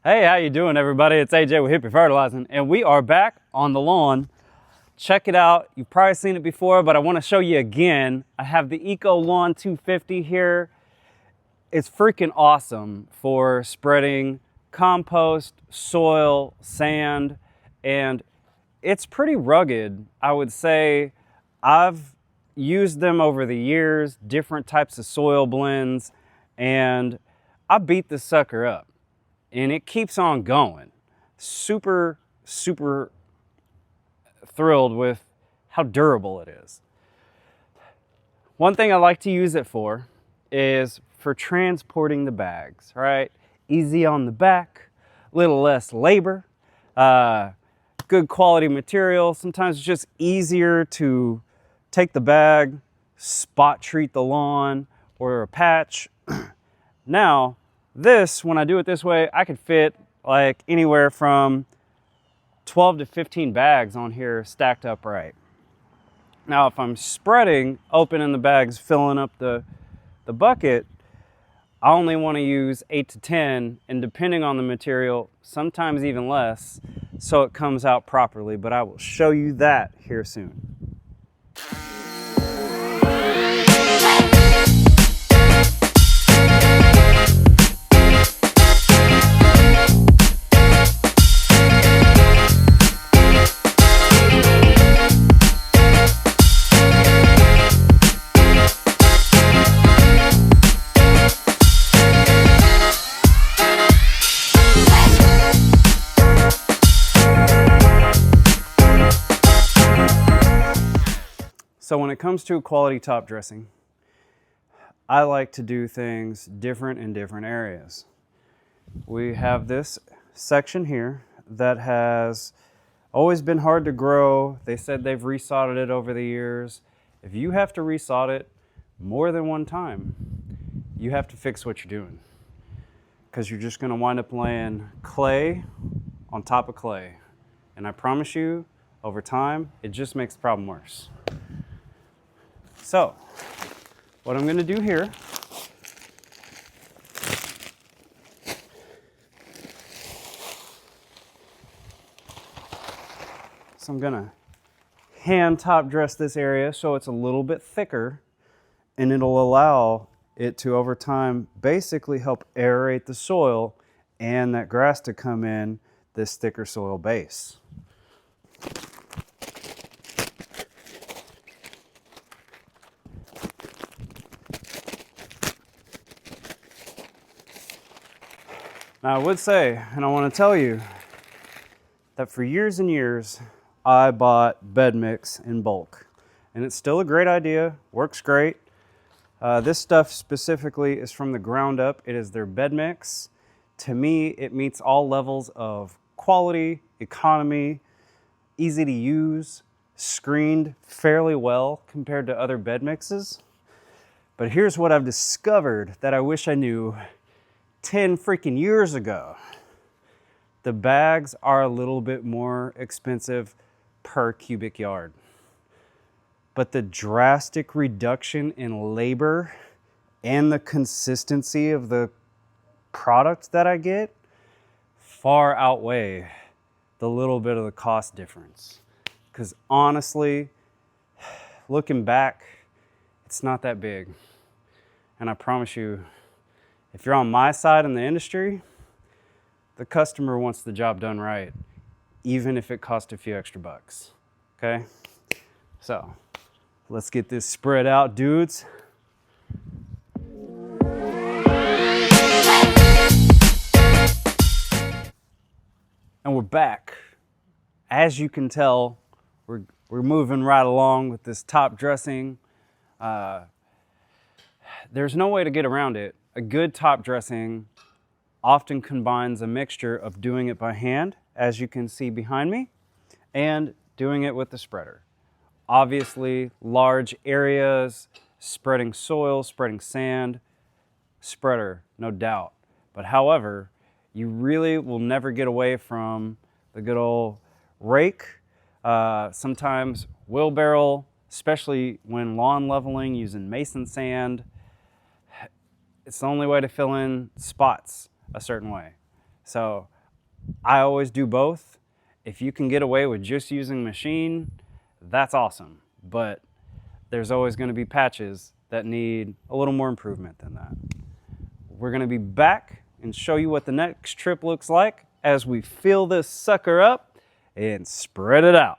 Hey, how you doing, everybody? It's AJ with Hippie Fertilizing, and we are back on the lawn. Check it out. You've probably seen it before, but I want to show you again. I have the Eco Lawn 250 here. It's freaking awesome for spreading compost, soil, sand, and it's pretty rugged. I would say I've used them over the years, different types of soil blends, and I beat this sucker up. And it keeps on going. Super, super thrilled with how durable it is. One thing I like to use it for is for transporting the bags, right? Easy on the back, a little less labor, good quality material. Sometimes it's just easier to take the bag, spot treat the lawn or a patch. Now, this, when I do it this way, I could fit like anywhere from 12 to 15 bags on here stacked upright. Now, if I'm spreading, opening the bags, filling up the bucket, I only want to use 8 to 10, and depending on the material, sometimes even less, so it comes out properly. But I will show you that here soon. So when it comes to quality top dressing, I like to do things different in different areas. We have this section here that has always been hard to grow. They said they've resodded it over the years. If you have to resod it more than one time, you have to fix what you're doing, because you're just going to wind up laying clay on top of clay. And I promise you, over time, it just makes the problem worse. So, what I'm going to do here is I'm going to hand top dress this area so it's a little bit thicker, and it'll allow it to, over time, basically help aerate the soil and that grass to come in this thicker soil base. Now, I would say, and I want to tell you, that for years and years, I bought bed mix in bulk. And it's still a great idea, works great. This stuff specifically is from the ground up. It is their bed mix. To me, it meets all levels of quality, economy, easy to use, screened fairly well compared to other bed mixes. But here's what I've discovered that I wish I knew 10 freaking years ago. The bags are a little bit more expensive per cubic yard, but the drastic reduction in labor and the consistency of the product that I get far outweigh the little bit of the cost difference. Because honestly, looking back, it's not that big. And I promise you, if you're on my side in the industry, the customer wants the job done right, even if it costs a few extra bucks, okay? So, let's get this spread out, dudes. And we're back. As you can tell, we're moving right along with this top dressing. There's no way to get around it. A good top dressing often combines a mixture of doing it by hand, as you can see behind me, and doing it with the spreader. Obviously, large areas, spreading soil, spreading sand, spreader, no doubt. But however, you really will never get away from the good old rake, sometimes wheelbarrow, especially when lawn leveling using mason sand. It's the only way to fill in spots a certain way. So I always do both. If you can get away with just using machine, that's awesome. But there's always going to be patches that need a little more improvement than that. We're going to be back and show you what the next trip looks like as we fill this sucker up and spread it out.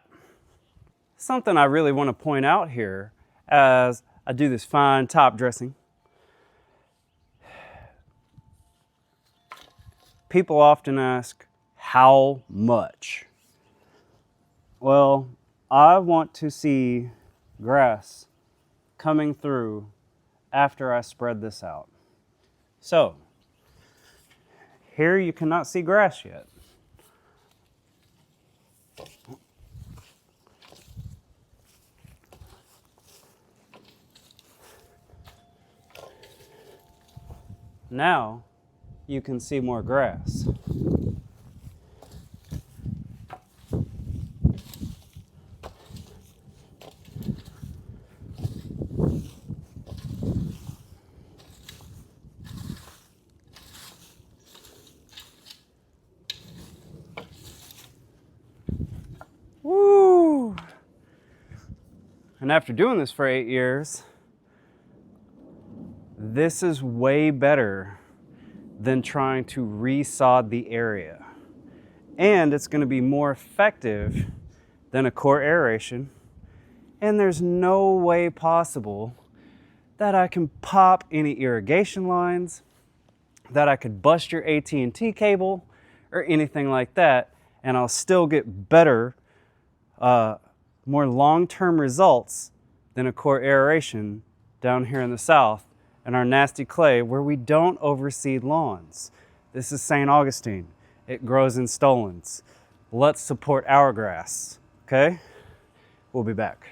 Something I really want to point out here as I do this fine top dressing. People often ask, how much? Well, I want to see grass coming through after I spread this out. So, here you cannot see grass yet. Now, you can see more grass. Woo! And after doing this for 8 years, this is way better than trying to resod the area. And it's going to be more effective than a core aeration. And there's no way possible that I can pop any irrigation lines, that I could bust your AT&T cable or anything like that, and I'll still get better, more long-term results than a core aeration down here in the south in our nasty clay where we don't overseed lawns. This is St. Augustine. It grows in stolons. Let's support our grass, okay? We'll be back.